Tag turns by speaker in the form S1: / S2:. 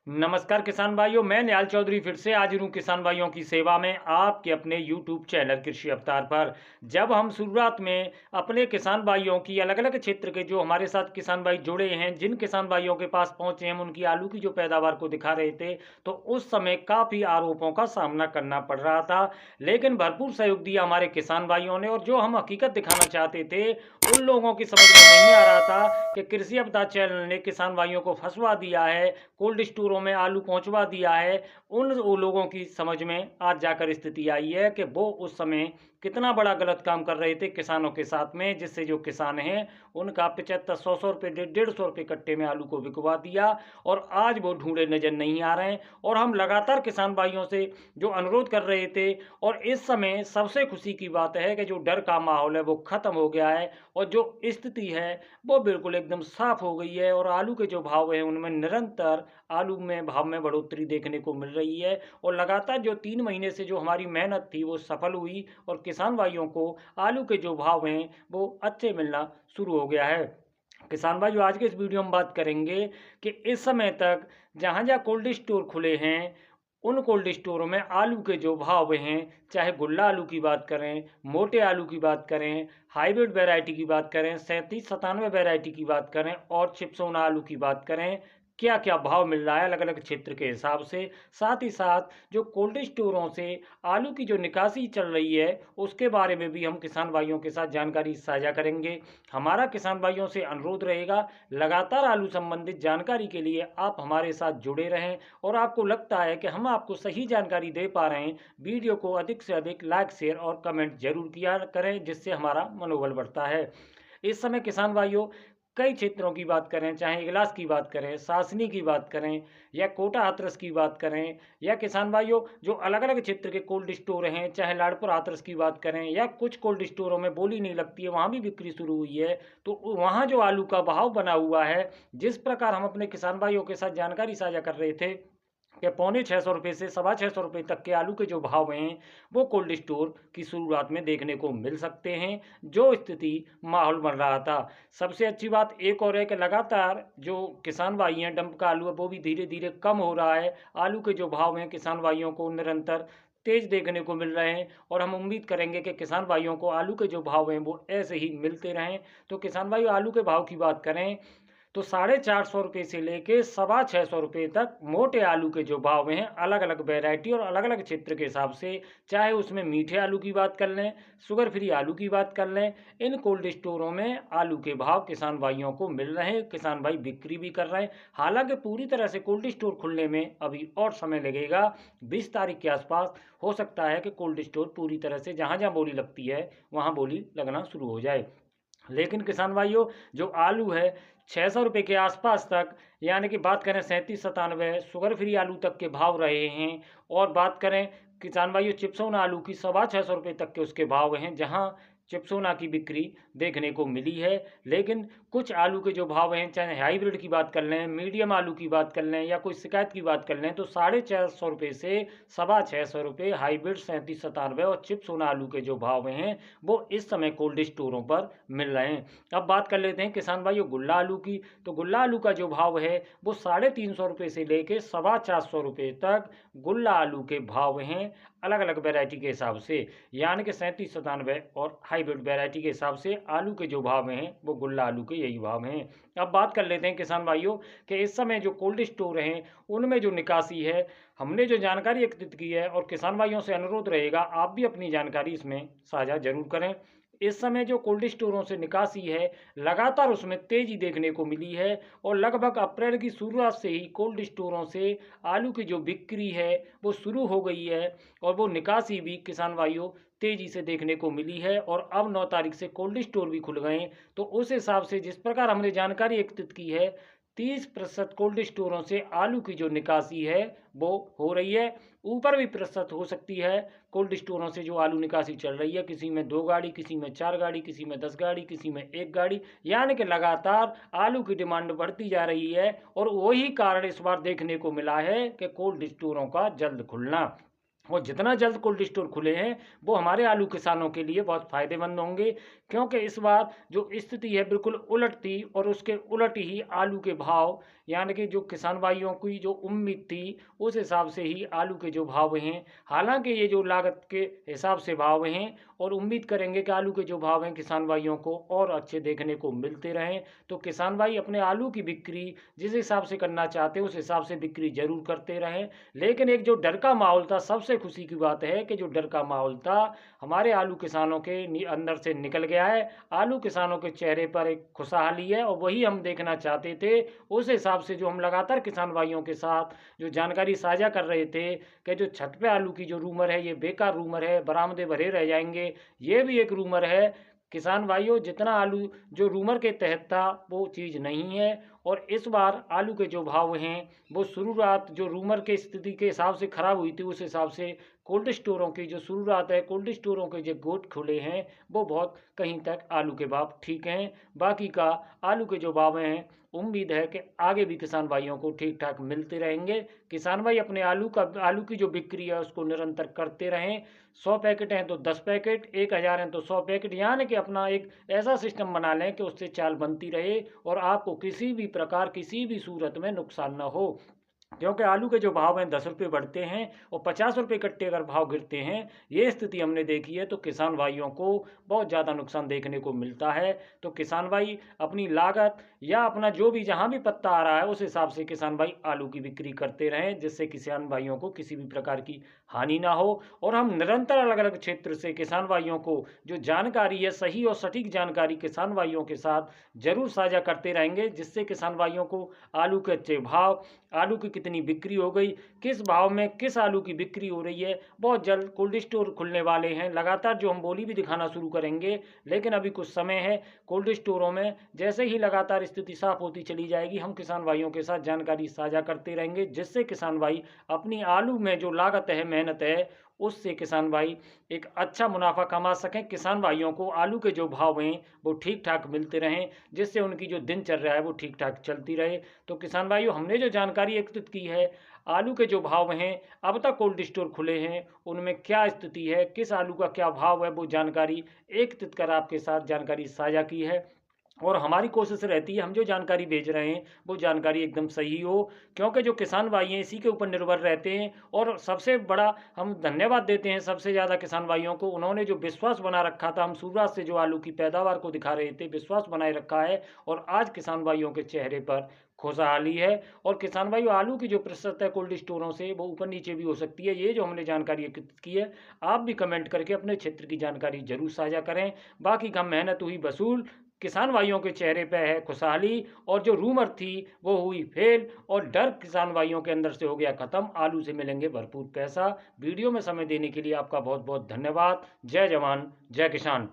S1: नमस्कार किसान भाइयों, मैं निहाल चौधरी फिर से हाजिर हूँ किसान भाइयों की सेवा में आपके अपने YouTube चैनल कृषि अवतार पर। जब हम शुरुआत में अपने किसान भाइयों की अलग अलग क्षेत्र के जो हमारे साथ किसान भाई जुड़े हैं, जिन किसान भाइयों के पास पहुंचे हम उनकी आलू की जो पैदावार को दिखा रहे थे, तो उस समय काफ़ी आरोपों का सामना करना पड़ रहा था। लेकिन भरपूर सहयोग दिया हमारे किसान भाइयों ने, और जो हम हकीकत दिखाना चाहते थे उन लोगों की समझ में नहीं आ रहा था कि कृषि अवतार चैनल ने किसान भाइयों को फंसवा दिया है, कोल्ड स्टोरों में आलू पहुंचवा दिया है। उन वो लोगों की समझ में आज जाकर स्थिति आई है कि वो उस समय कितना बड़ा गलत काम कर रहे थे किसानों के साथ में, जिससे जो किसान हैं उनका 75 100 रुपये 150 रुपये कट्टे में आलू को बिकवा दिया, और आज वो ढूंढे नजर नहीं आ रहे हैं। और हम लगातार किसान भाइयों से जो अनुरोध कर रहे थे, और इस समय सबसे खुशी की बात है कि जो डर का माहौल है वो खत्म हो गया है, और जो स्थिति है वो बिल्कुल एकदम साफ हो गई है। और आलू के जो भाव हैं उनमें निरंतर आलू में भाव में बढ़ोतरी देखने को मिल रही है, और लगातार जो 3 महीने से जो हमारी मेहनत थी वो सफल हुई, और किसान भाइयों को आलू के जो भाव हैं वो अच्छे मिलना शुरू हो गया है। किसान भाइयों, आज के इस वीडियो में बात करेंगे कि इस समय तक जहाँ जहाँ कोल्ड स्टोर खुले हैं, उन कोल्ड स्टोरों में आलू के जो भाव हैं, चाहे गुल्ला आलू की बात करें, मोटे आलू की बात करें, हाइब्रिड वैरायटी की बात करें, 37 97 वैरायटी की बात करें, और चिप्सोना आलू की बात करें, क्या क्या भाव मिल रहा है अलग अलग क्षेत्र के हिसाब से। साथ ही साथ जो कोल्ड स्टोरों से आलू की जो निकासी चल रही है उसके बारे में भी हम किसान भाइयों के साथ जानकारी साझा करेंगे। हमारा किसान भाइयों से अनुरोध रहेगा, लगातार आलू संबंधित जानकारी के लिए आप हमारे साथ जुड़े रहें, और आपको लगता है कि हम आपको सही जानकारी दे पा रहे हैं, वीडियो को अधिक से अधिक लाइक शेयर और कमेंट जरूर किया करें, जिससे हमारा मनोबल बढ़ता है। इस समय किसान भाइयों, कई क्षेत्रों की बात करें, चाहे इगलास की बात करें, सासनी की बात करें, या कोटा हाथरस की बात करें, या किसान भाइयों जो अलग अलग क्षेत्र के कोल्ड स्टोर हैं, चाहे लाड़पुर हाथरस की बात करें, या कुछ कोल्ड स्टोरों में बोली नहीं लगती है वहाँ भी बिक्री शुरू हुई है, तो वहाँ जो आलू का भाव बना हुआ है, जिस प्रकार हम अपने किसान भाइयों के साथ जानकारी साझा कर रहे थे कि 650 से 625 रुपये तक के आलू के जो भाव हैं वो कोल्ड स्टोर की शुरुआत में देखने को मिल सकते हैं, जो स्थिति माहौल बन रहा था। सबसे अच्छी बात एक और है कि लगातार जो किसान भाई हैं, डंप का आलू है वो भी धीरे धीरे कम हो रहा है। आलू के जो भाव हैं किसान भाइयों को निरंतर तेज देखने को मिल रहे हैं, और हम उम्मीद करेंगे कि किसान भाइयों को आलू के जो भाव हैं वो ऐसे ही मिलते रहें। तो किसान भाई आलू के भाव की बात करें तो 450 रुपये से लेके 650 रुपये तक मोटे आलू के जो भाव हैं अलग अलग वैरायटी और अलग अलग क्षेत्र के हिसाब से, चाहे उसमें मीठे आलू की बात कर लें, शुगर फ्री आलू की बात कर लें, इन कोल्ड स्टोरों में आलू के भाव किसान भाइयों को मिल रहे हैं, किसान भाई बिक्री भी कर रहे हैं। हालांकि पूरी तरह से कोल्ड स्टोर खुलने में अभी और समय लगेगा। 20 तारीख के आसपास हो सकता है कि कोल्ड स्टोर पूरी तरह से जहाँ जहाँ बोली लगती है वहाँ बोली लगना शुरू हो जाए। लेकिन किसान भाइयों, जो आलू है 600 रुपये के आसपास तक, यानी कि बात करें 37 97 शुगर फ्री आलू तक के भाव रहे हैं। और बात करें किसान भाइयों चिप्सोना आलू की 625 रुपये तक के उसके भाव हैं, जहां चिप्सोना की बिक्री देखने को मिली है। लेकिन कुछ आलू के जो भाव हैं, चाहे हाइब्रिड की बात कर लें, मीडियम आलू की बात कर लें, या कोई शिकायत की बात कर लें, तो 450 रुपये से 625 रुपये हाइब्रिड 37 97 और चिप्सोना आलू के जो भाव हैं वो इस समय कोल्ड स्टोरों पर मिल रहे हैं। अब बात कर लेते हैं किसान भाइयों गुल्ला आलू की। तो गुल्ला आलू का जो भाव है वो 350 रुपये से लेके 425 रुपये तक गुल्ला आलू के भाव हैं, अलग अलग वैरायटी के हिसाब से, यानी कि 37 97 और हाइब्रिड वैरायटी के हिसाब से आलू के जो भाव हैं वो गुल्ला आलू के यही भाव हैं। अब बात कर लेते हैं किसान भाइयों कि इस समय जो कोल्ड स्टोर हैं उनमें जो निकासी है, हमने जो जानकारी एकत्रित की है, और किसान भाइयों से अनुरोध रहेगा आप भी अपनी जानकारी इसमें साझा जरूर करें। इस समय जो कोल्ड स्टोरों से निकासी है लगातार उसमें तेजी देखने को मिली है, और लगभग अप्रैल की शुरुआत से ही कोल्ड स्टोरों से आलू की जो बिक्री है वो शुरू हो गई है, और वो निकासी भी किसान भाइयों तेजी से देखने को मिली है। और अब 9 तारीख से कोल्ड स्टोर भी खुल गए, तो उस हिसाब से जिस प्रकार हमने जानकारी एकत्रित की है, 30% कोल्ड स्टोरों से आलू की जो निकासी है वो हो रही है। ऊपर भी प्रतिशत हो सकती है कोल्ड स्टोरों से जो आलू निकासी चल रही है, किसी में 2 गाड़ी, किसी में 4 गाड़ी, किसी में 10 गाड़ी, किसी में 1 गाड़ी, यानी कि लगातार आलू की डिमांड बढ़ती जा रही है। और वही कारण इस बार देखने को मिला है कि कोल्ड स्टोरों का जल्द खुलना। और जितना जल्द कोल्ड स्टोर खुले हैं वो हमारे आलू किसानों के लिए बहुत फ़ायदेमंद होंगे, क्योंकि इस बार जो स्थिति है बिल्कुल उलट थी और उसके उलट ही आलू के भाव, यानी कि जो किसान भाइयों की जो उम्मीद थी उस हिसाब से ही आलू के जो भाव हैं, हालांकि ये जो लागत के हिसाब से भाव हैं और उम्मीद करेंगे कि आलू के जो भाव हैं किसान भाइयों को और अच्छे देखने को मिलते रहें। तो किसान भाई अपने आलू की बिक्री जिस हिसाब से करना चाहते हैं उस हिसाब से बिक्री जरूर करते रहें। लेकिन एक जो डर का माहौल था, सबसे खुशी की बात है कि जो डर का माहौल था हमारे आलू किसानों के अंदर से निकल गया है। आलू किसानों के चेहरे पर एक खुशहाली है और वही हम देखना चाहते थे। उस हिसाब से जो हम लगातार किसान भाइयों के साथ जो जानकारी साझा कर रहे थे कि जो छत पे आलू की जो रूमर है ये बेकार रूमर है, बरामदे भरे रह जाएंगे, ये भी एक रूमर है। किसान भाइयों, जितना आलू जो रूमर के तहत था वो चीज़ नहीं है। और इस बार आलू के जो भाव हैं वो शुरुआत जो रूमर के स्थिति के हिसाब से ख़राब हुई थी उस हिसाब से कोल्ड स्टोरों की जो शुरुआत है, कोल्ड स्टोरों के जो गोट खुले हैं वो बहुत कहीं तक आलू के भाव ठीक हैं। बाकी का आलू के जो भाव हैं उम्मीद है कि आगे भी किसान भाइयों को ठीक ठाक मिलते रहेंगे। किसान भाई अपने आलू की जो बिक्री है उसको निरंतर करते रहें। 100 पैकेट हैं तो 10 पैकेट, 1000 हैं तो 100 पैकेट, यानी कि अपना एक ऐसा सिस्टम बना लें कि उससे चाल बनती रहे और आपको किसी भी प्रकार किसी भी सूरत में नुकसान न हो। क्योंकि आलू के जो भाव हैं 10 रुपये बढ़ते हैं और 50 रुपये कट्टे अगर भाव गिरते हैं, ये स्थिति हमने देखी है, तो किसान भाइयों को बहुत ज़्यादा नुकसान देखने को मिलता है। तो किसान भाई अपनी लागत या अपना जो भी जहाँ भी पत्ता आ रहा है उस हिसाब से किसान भाई आलू की बिक्री करते रहें, जिससे किसान भाइयों को किसी भी प्रकार की हानि ना हो। और हम निरंतर अलग अलग क्षेत्र से किसान भाइयों को जो जानकारी है, सही और सटीक जानकारी किसान भाइयों के साथ जरूर साझा करते रहेंगे, जिससे किसान भाइयों को आलू के अच्छे भाव, आलू की कितनी बिक्री हो गई, किस भाव में किस आलू की बिक्री हो रही है। बहुत जल्द कोल्ड स्टोर खुलने वाले हैं, लगातार जो हम बोली भी दिखाना शुरू करेंगे, लेकिन अभी कुछ समय है। कोल्ड स्टोरों में जैसे ही लगातार स्थिति साफ होती चली जाएगी, हम किसान भाइयों के साथ जानकारी साझा करते रहेंगे, जिससे किसान भाई अपनी आलू में जो लागत है, मेहनत है, उससे किसान भाई एक अच्छा मुनाफा कमा सकें। किसान भाइयों को आलू के जो भाव हैं वो ठीक ठाक मिलते रहें, जिससे उनकी जो दिनचर्या है वो ठीक ठाक चलती रहे। तो किसान भाइयों, हमने जो जानकारी एकत्रित की है, आलू के जो भाव हैं अब तक कोल्ड स्टोर खुले हैं उनमें क्या स्थिति है, किस आलू का क्या भाव है, वो जानकारी एकत्रित कर आपके साथ जानकारी साझा की है। और हमारी कोशिश रहती है हम जो जानकारी भेज रहे हैं वो जानकारी एकदम सही हो, क्योंकि जो किसान भाई हैं इसी के ऊपर निर्भर रहते हैं। और सबसे बड़ा हम धन्यवाद देते हैं सबसे ज़्यादा किसान भाइयों को, उन्होंने जो विश्वास बना रखा था, हम शुरुआत से जो आलू की पैदावार को दिखा रहे थे, विश्वास बनाए रखा है और आज किसान भाइयों के चेहरे पर खुशहाली है। और किसान भाइयों, आलू की जो प्रतिशत है कोल्ड स्टोरों से वो ऊपर नीचे भी हो सकती है। ये जो हमने जानकारी एकत्रित की है, आप भी कमेंट करके अपने क्षेत्र की जानकारी जरूर साझा करें। बाकी का मेहनत हुई वसूल, किसान भाइयों के चेहरे पे है खुशहाली, और जो रूमर थी वो हुई फेल और डर किसान भाइयों के अंदर से हो गया खत्म। आलू से मिलेंगे भरपूर पैसा। वीडियो में समय देने के लिए आपका बहुत बहुत धन्यवाद। जय जवान जय किसान।